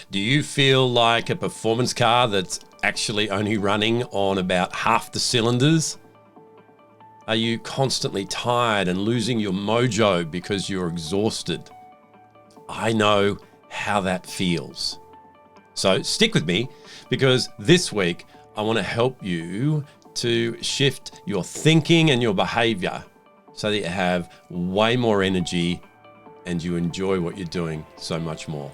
Do you feel like a performance car that's actually only running on about half the cylinders? Are you constantly tired and losing your mojo because you're exhausted? I know how that feels. So stick with me, because this week I want to help you to shift your thinking and your behavior so that you have way more energy and you enjoy what you're doing so much more.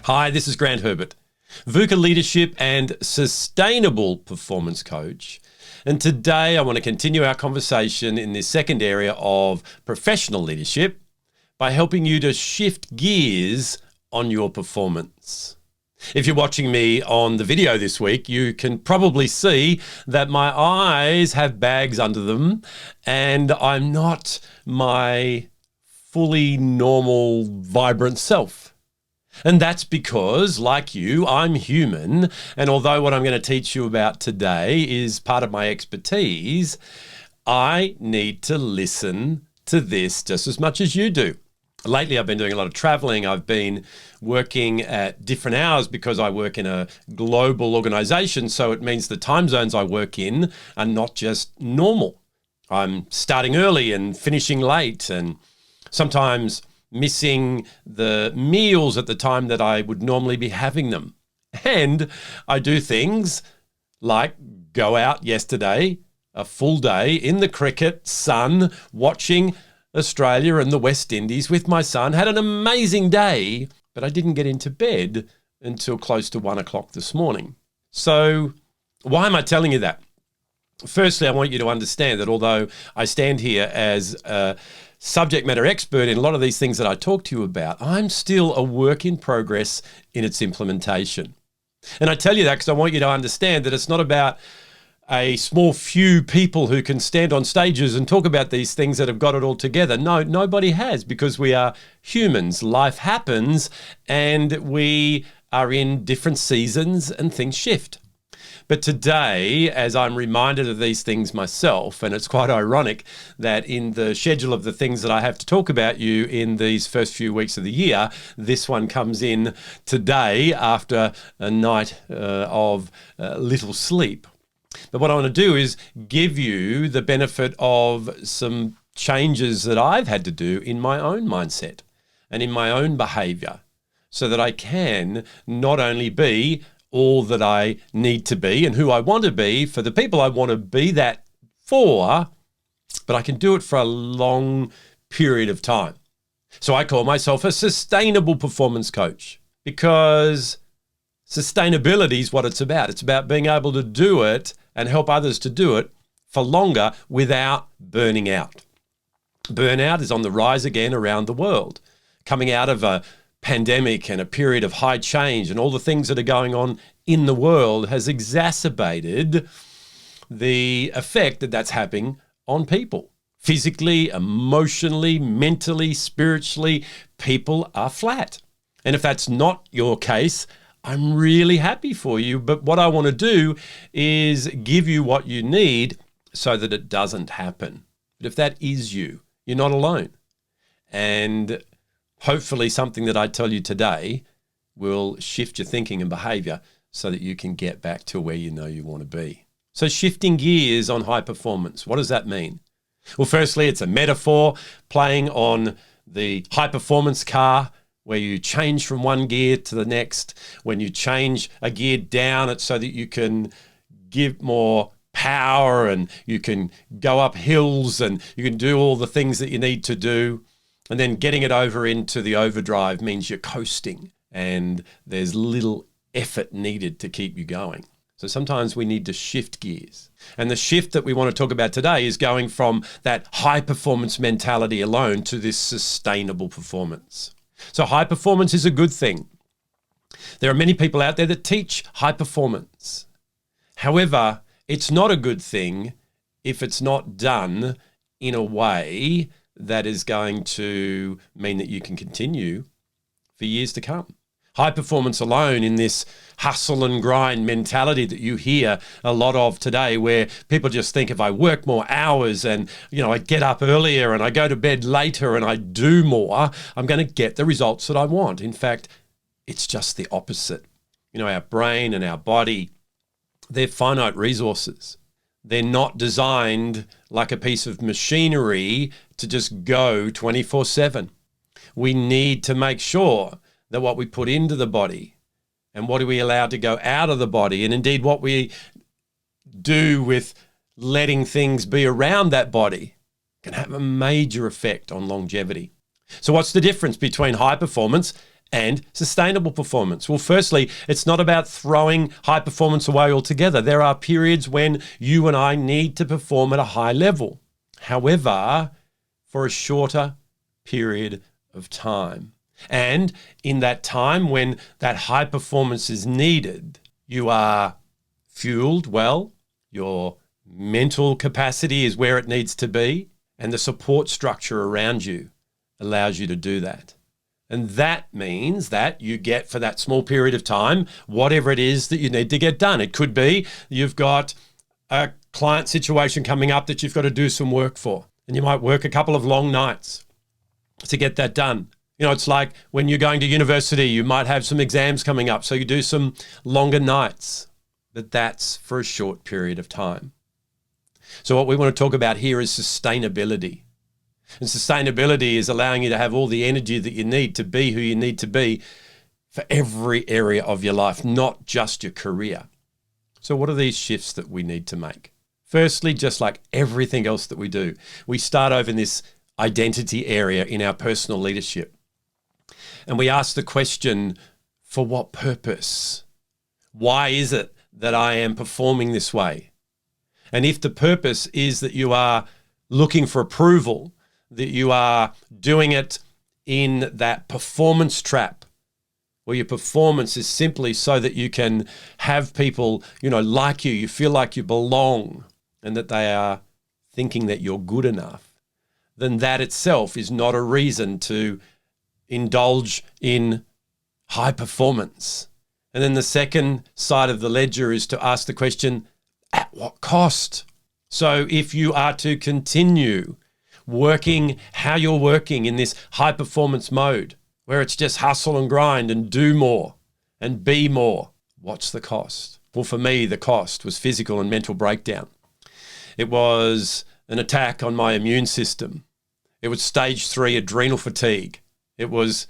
Hi, this is Grant Herbert, VUCA leadership and sustainable performance coach. And today I want to continue our conversation in this second area of professional leadership by helping you to shift gears on your performance. If you're watching me on the video this week, you can probably see that my eyes have bags under them and I'm not my fully normal, vibrant self. And that's because, like you, I'm human. And although what I'm going to teach you about today is part of my expertise, I need to listen to this just as much as you do. Lately, I've been doing a lot of traveling. I've been working at different hours because I work in a global organization. So it means the time zones I work in are not just normal. I'm starting early and finishing late, and sometimes missing the meals at the time that I would normally be having them. And I do things like go out yesterday, a full day in the cricket sun, watching Australia and the West Indies with my son, had an amazing day, but I didn't get into bed until close to 1 o'clock this morning. So why am I telling you that? Firstly, I want you to understand that although I stand here as a subject matter expert in a lot of these things that I talk to you about, I'm still a work in progress in its implementation. And I tell you that because I want you to understand that it's not about a small few people who can stand on stages and talk about these things that have got it all together. No, nobody has, because we are humans. Life happens and we are in different seasons and things shift. But today, as I'm reminded of these things myself, and it's quite ironic that in the schedule of the things that I have to talk about you in these first few weeks of the year, this one comes in today after a night of little sleep. But what I want to do is give you the benefit of some changes that I've had to do in my own mindset and in my own behavior so that I can not only be all that I need to be and who I want to be for the people I want to be that for, but I can do it for a long period of time. So I call myself a sustainable performance coach, because sustainability is what it's about. It's about being able to do it and help others to do it for longer without burning out. Burnout is on the rise again around the world, coming out of a pandemic and a period of high change, and all the things that are going on in the world has exacerbated the effect that that's having on people. Physically, emotionally, mentally, spiritually, people are flat. And if that's not your case, I'm really happy for you. But what I want to do is give you what you need so that it doesn't happen. But if that is you, you're not alone. And hopefully something that I tell you today will shift your thinking and behavior so that you can get back to where you know you want to be. So shifting gears on high performance, what does that mean? Well, firstly, it's a metaphor playing on the high performance car where you change from one gear to the next. When you change a gear down, it's so that you can give more power and you can go up hills and you can do all the things that you need to do. And then getting it over into the overdrive means you're coasting and there's little effort needed to keep you going. So sometimes we need to shift gears. And the shift that we want to talk about today is going from that high performance mentality alone to this sustainable performance. So high performance is a good thing. There are many people out there that teach high performance. However, it's not a good thing if it's not done in a way that is going to mean that you can continue for years to come. High performance alone in this hustle and grind mentality that you hear a lot of today, where people just think if I work more hours and, I get up earlier and I go to bed later and I do more, I'm going to get the results that I want. In fact, it's just the opposite. Our brain and our body, they're finite resources. They're not designed like a piece of machinery to just go 24/7. We need to make sure that what we put into the body and what do we allow to go out of the body, and indeed what we do with letting things be around that body, can have a major effect on longevity. So what's the difference between high performance and sustainable performance? Well, firstly, it's not about throwing high performance away altogether. There are periods when you and I need to perform at a high level. However, for a shorter period of time. And in that time when that high performance is needed, you are fueled well, your mental capacity is where it needs to be, and the support structure around you allows you to do that. And that means that you get, for that small period of time, whatever it is that you need to get done. It could be you've got a client situation coming up that you've got to do some work for, and you might work a couple of long nights to get that done. It's like when you're going to university, you might have some exams coming up, so you do some longer nights, but that's for a short period of time. So what we want to talk about here is sustainability. And sustainability is allowing you to have all the energy that you need to be who you need to be for every area of your life, not just your career. So what are these shifts that we need to make? Firstly, just like everything else that we do, we start over in this identity area in our personal leadership. And we ask the question, for what purpose? Why is it that I am performing this way? And if the purpose is that you are looking for approval, that you are doing it in that performance trap, where your performance is simply so that you can have people, like you feel like you belong, and that they are thinking that you're good enough, then that itself is not a reason to indulge in high performance. And then the second side of the ledger is to ask the question, at what cost? So if you are to continue working how you're working in this high performance mode, where it's just hustle and grind and do more and be more, what's the cost? Well, for me, the cost was physical and mental breakdown. It was an attack on my immune system. It was stage 3 adrenal fatigue. It was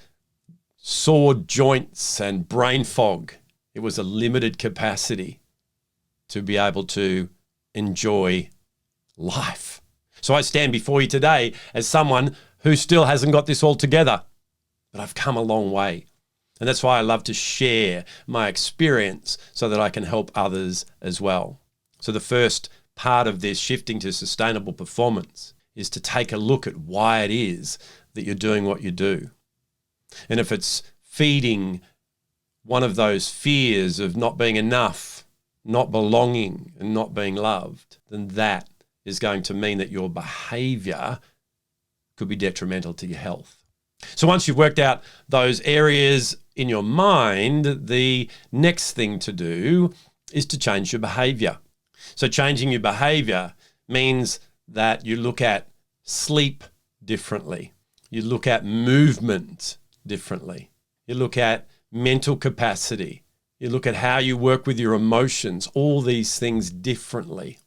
sore joints and brain fog. It was a limited capacity to be able to enjoy life. So I stand before you today as someone who still hasn't got this all together, but I've come a long way. And that's why I love to share my experience so that I can help others as well. So the first part of this shifting to sustainable performance is to take a look at why it is that you're doing what you do. And if it's feeding one of those fears of not being enough, not belonging, and not being loved, then that is going to mean that your behaviour could be detrimental to your health. So once you've worked out those areas in your mind, the next thing to do is to change your behaviour. So changing your behaviour means that you look at sleep differently. You look at movement differently. You look at mental capacity. You look at how you work with your emotions, all these things differently,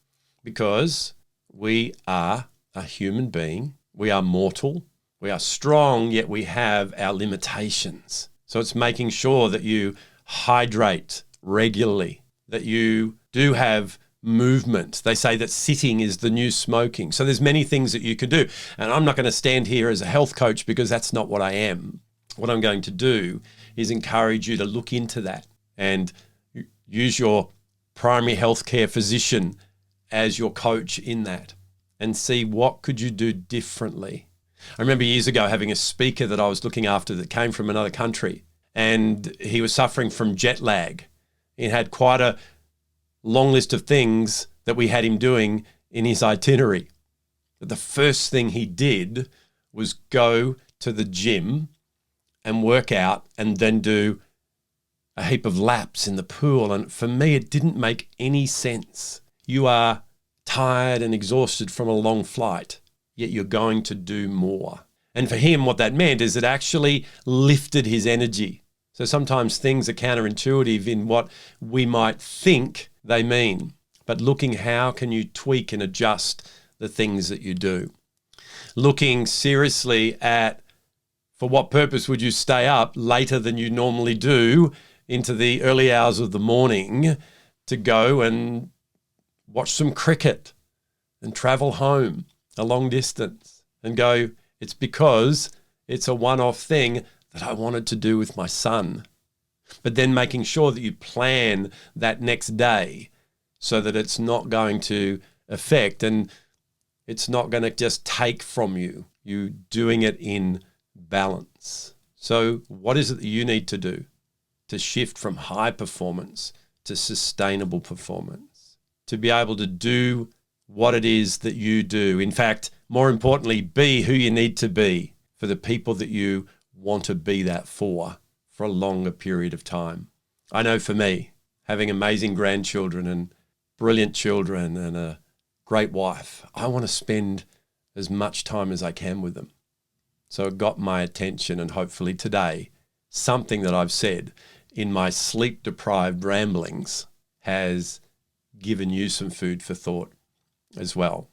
because we are a human being. We are mortal. We are strong, yet we have our limitations. So it's making sure that you hydrate regularly, that you do have movement. They say that sitting is the new smoking. So there's many things that you can do. And I'm not going to stand here as a health coach because that's not what I am. What I'm going to do is encourage you to look into that and use your primary healthcare physician as your coach in that and see what could you do differently. I remember years ago having a speaker that I was looking after that came from another country, and he was suffering from jet lag. He had quite a long list of things that we had him doing in his itinerary. But the first thing he did was go to the gym and work out and then do a heap of laps in the pool. And for me, it didn't make any sense. You are tired and exhausted from a long flight, yet you're going to do more. And for him, what that meant is it actually lifted his energy. So sometimes things are counterintuitive in what we might think they mean, but looking how can you tweak and adjust the things that you do. Looking seriously at for what purpose would you stay up later than you normally do into the early hours of the morning to go and watch some cricket and travel home a long distance and go, it's because it's a one-off thing that I wanted to do with my son. But then making sure that you plan that next day so that it's not going to affect and it's not going to just take from you. You doing it in balance. So what is it that you need to do to shift from high performance to sustainable performance? To be able to do what it is that you do. In fact, more importantly, be who you need to be for the people that you want to be that for a longer period of time. I know for me, having amazing grandchildren and brilliant children and a great wife, I want to spend as much time as I can with them. So it got my attention, and hopefully today, something that I've said in my sleep-deprived ramblings has given you some food for thought as well.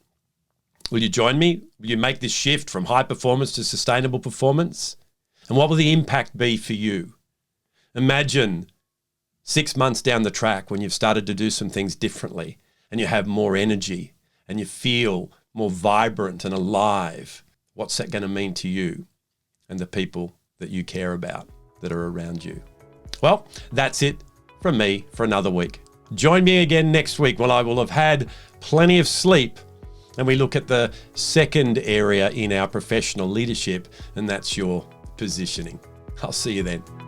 Will you join me? Will you make this shift from high performance to sustainable performance? And what will the impact be for you? Imagine 6 months down the track when you've started to do some things differently and you have more energy and you feel more vibrant and alive. What's that going to mean to you and the people that you care about that are around you? Well, that's it from me for another week. Join me again next week when I will have had plenty of sleep and we look at the second area in our professional leadership, and that's your positioning. I'll see you then.